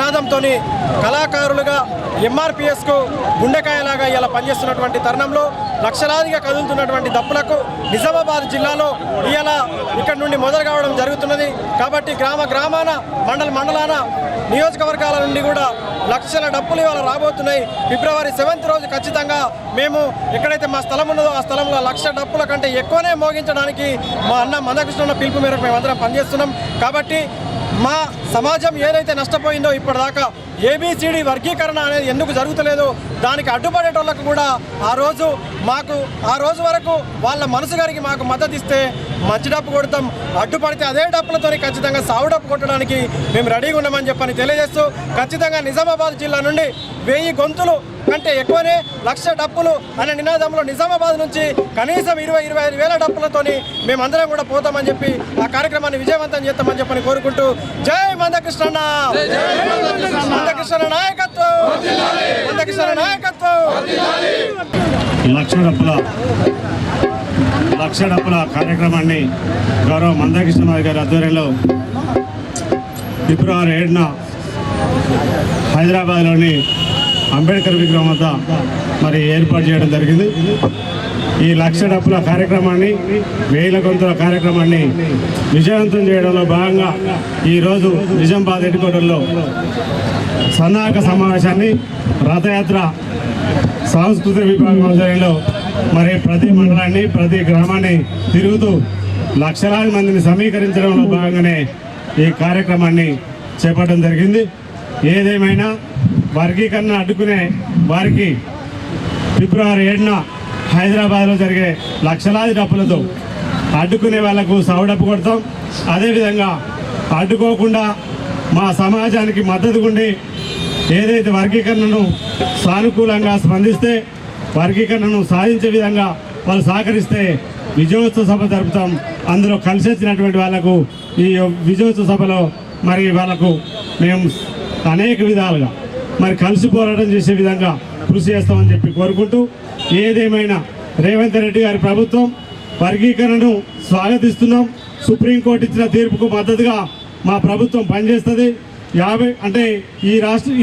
నినాదంతో కళాకారులుగా ఎంఆర్పిఎస్కు గుండెకాయలాగా ఇలా పనిచేస్తున్నటువంటి తరుణంలో లక్షలాదిగా కదులుతున్నటువంటి దప్పులకు నిజామాబాద్ జిల్లాలో ఇలా ఇక్కడ నుండి మొదలు కావడం జరుగుతున్నది. కాబట్టి గ్రామాన మండలాన నియోజకవర్గాల నుండి కూడా లక్షల డప్పులు ఇవాళ రాబోతున్నాయి. ఫిబ్రవరి 7వ రోజు ఖచ్చితంగా మేము ఎక్కడైతే మా స్థలం ఉన్నదో ఆ స్థలంలో 1,00,000 డప్పుల కంటే ఎక్కువనే మోగించడానికి మా అన్న మందకృష్ణ పిలుపు మేరకు మేమందరం పనిచేస్తున్నాం. కాబట్టి మా సమాజం ఏదైతే నష్టపోయిందో ఇప్పటిదాకా ఏబిసిడి వర్గీకరణ అనేది ఎందుకు జరుగుతలేదో దానికి అడ్డుపడేటోళ్ళకు కూడా ఆ రోజు వరకు వాళ్ళ మనసు గారికి మాకు మద్దతు ఇస్తే మంచి డప్పు కొడతాం, అడ్డుపడితే అదే డప్పులతో ఖచ్చితంగా సాగు డప్పు కొట్టడానికి మేము రెడీగా ఉన్నామని చెప్పని తెలియజేస్తూ ఖచ్చితంగా నిజామాబాద్ జిల్లా నుండి 1000 గొంతులు కంటే ఎక్కువనే 1,00,000 డప్పులు అనే నినాదంలో నిజామాబాద్ నుంచి కనీసం 20-25 వేల డప్పులతోని మేమందరం కూడా పోతామని చెప్పి ఆ కార్యక్రమాన్ని విజయవంతం చేస్తామని చెప్పని కోరుకుంటూ జై మందకృష్ణ, మందకృష్ణ నాయకత్వం, మందకృష్ణ నాయకత్వం. 1,00,000 డప్పుల కార్యక్రమాన్ని గౌరవ మందకృష్ణ గారి ఆధ్వర్యంలో ఫిబ్రవరి 7న హైదరాబాద్లోని అంబేద్కర్ విగ్రహం వద్ద మరి ఏర్పాటు చేయడం జరిగింది. ఈ 1,00,000 డప్పుల కార్యక్రమాన్ని 1000 గొంతుల కార్యక్రమాన్ని విజయవంతం చేయడంలో భాగంగా ఈరోజు నిజామాబాద్ హెడ్‌క్వార్టర్లో సన్నాహక సమావేశాన్ని రథయాత్ర సాంస్కృతిక విభాగం ఆధ్వర్యంలో మరి ప్రతి మండలాన్ని ప్రతి గ్రామాన్ని తిరుగుతూ లక్షలాది మందిని సమీకరించడంలో భాగంగానే ఈ కార్యక్రమాన్ని చేపట్టడం జరిగింది. ఏదేమైనా వర్గీకరణ అడ్డుకునే వారికి ఫిబ్రవరి 7న హైదరాబాద్లో జరిగే లక్షలాది డప్పులతో అడ్డుకునే వాళ్లకు సౌడప్పు కొడతాం. అదేవిధంగా అడ్డుకోకుండా మా సమాజానికి మద్దతుగుండి ఏదైతే వర్గీకరణను సానుకూలంగా స్పందిస్తే వర్గీకరణను సాధించే విధంగా వాళ్ళు సహకరిస్తే విజయోత్సవ సభ జరుపుతాం. అందులో కలిసి వచ్చినటువంటి వాళ్లకు ఈ విజయోత్సవ సభలో మరి వాళ్ళకు మేము అనేక విధాలుగా మరి కలిసి పోరాటం చేసే విధంగా కృషి చేస్తామని చెప్పి కోరుకుంటూ, ఏదేమైనా రేవంత్ రెడ్డి గారి ప్రభుత్వం వర్గీకరణను స్వాగతిస్తున్నాం. సుప్రీంకోర్టు ఇచ్చిన తీర్పుకు మద్దతుగా మా ప్రభుత్వం పనిచేస్తుంది.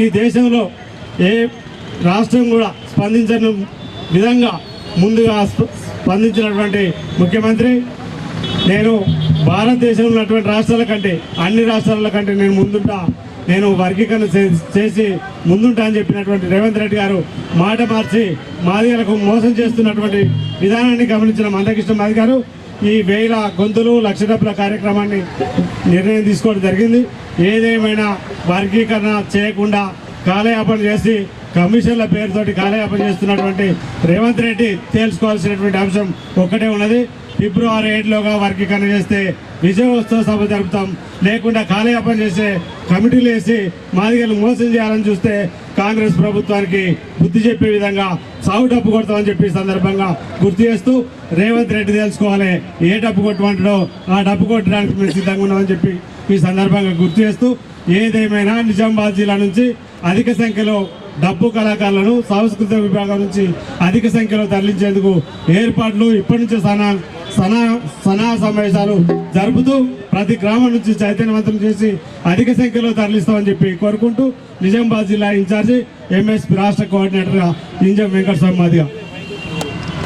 ఈ దేశంలో ఏ రాష్ట్రం కూడా స్పందించని విధంగా ముందుగా స్పందించినటువంటి ముఖ్యమంత్రి. నేను భారతదేశంలో ఉన్నటువంటి రాష్ట్రాల కంటే అన్ని రాష్ట్రాల కంటే నేను వర్గీకరణ చేసి ముందుంటా అని చెప్పినటువంటి రేవంత్ రెడ్డి గారు మాట మార్చి మాదిగలకు మోసం చేస్తున్నటువంటి విధానాన్ని గమనించిన మందకృష్ణ మాది గారు ఈ 1000 గొంతులు 1,00,000 డప్పుల కార్యక్రమాన్ని నిర్ణయం తీసుకోవడం జరిగింది. ఏదేమైనా వర్గీకరణ చేయకుండా కాలయాపన చేసి కమిషన్ల పేరుతోటి కాలయాపన చేస్తున్నటువంటి రేవంత్ రెడ్డి తేల్చుకోవాల్సినటువంటి అంశం ఒక్కటే ఉన్నది. ఫిబ్రవరి 7లోగా వర్గీకరణ చేస్తే విజయోత్సవ సభ జరుపుతాం. లేకుండా కాలయాపన చేసే కమిటీలు వేసి మాదిగలు మోసం చేయాలని చూస్తే కాంగ్రెస్ ప్రభుత్వానికి బుద్ధి చెప్పే విధంగా సాగు డప్పు కొడతామని చెప్పి సందర్భంగా గుర్తు చేస్తూ, రేవంత్ రెడ్డి తెలుసుకోవాలి ఏ డప్పు కొట్టమంటాడో ఆ డప్పు కొట్టడానికి మేము సిద్ధంగా ఉన్నామని చెప్పి ఈ సందర్భంగా గుర్తు చేస్తూ, ఏదేమైనా నిజామాబాద్ జిల్లా నుంచి అధిక సంఖ్యలో డప్పు కళాకారులను సాంస్కృతిక విభాగం నుంచి అధిక సంఖ్యలో తరలించేందుకు ఏర్పాట్లు ఇప్పటి నుంచే సన్నాహ సమావేశాలు జరుపుతూ ప్రతి గ్రామం నుంచి చైతన్యవంతం చేసి అధిక సంఖ్యలో తరలిస్తామని చెప్పి కోరుకుంటూ, నిజామాబాద్ జిల్లా ఇన్ఛార్జి ఎంఎస్పీ రాష్ట్ర కోఆర్డినేటర్గా ఇంజం వెంకటస్వామి మాదిగా.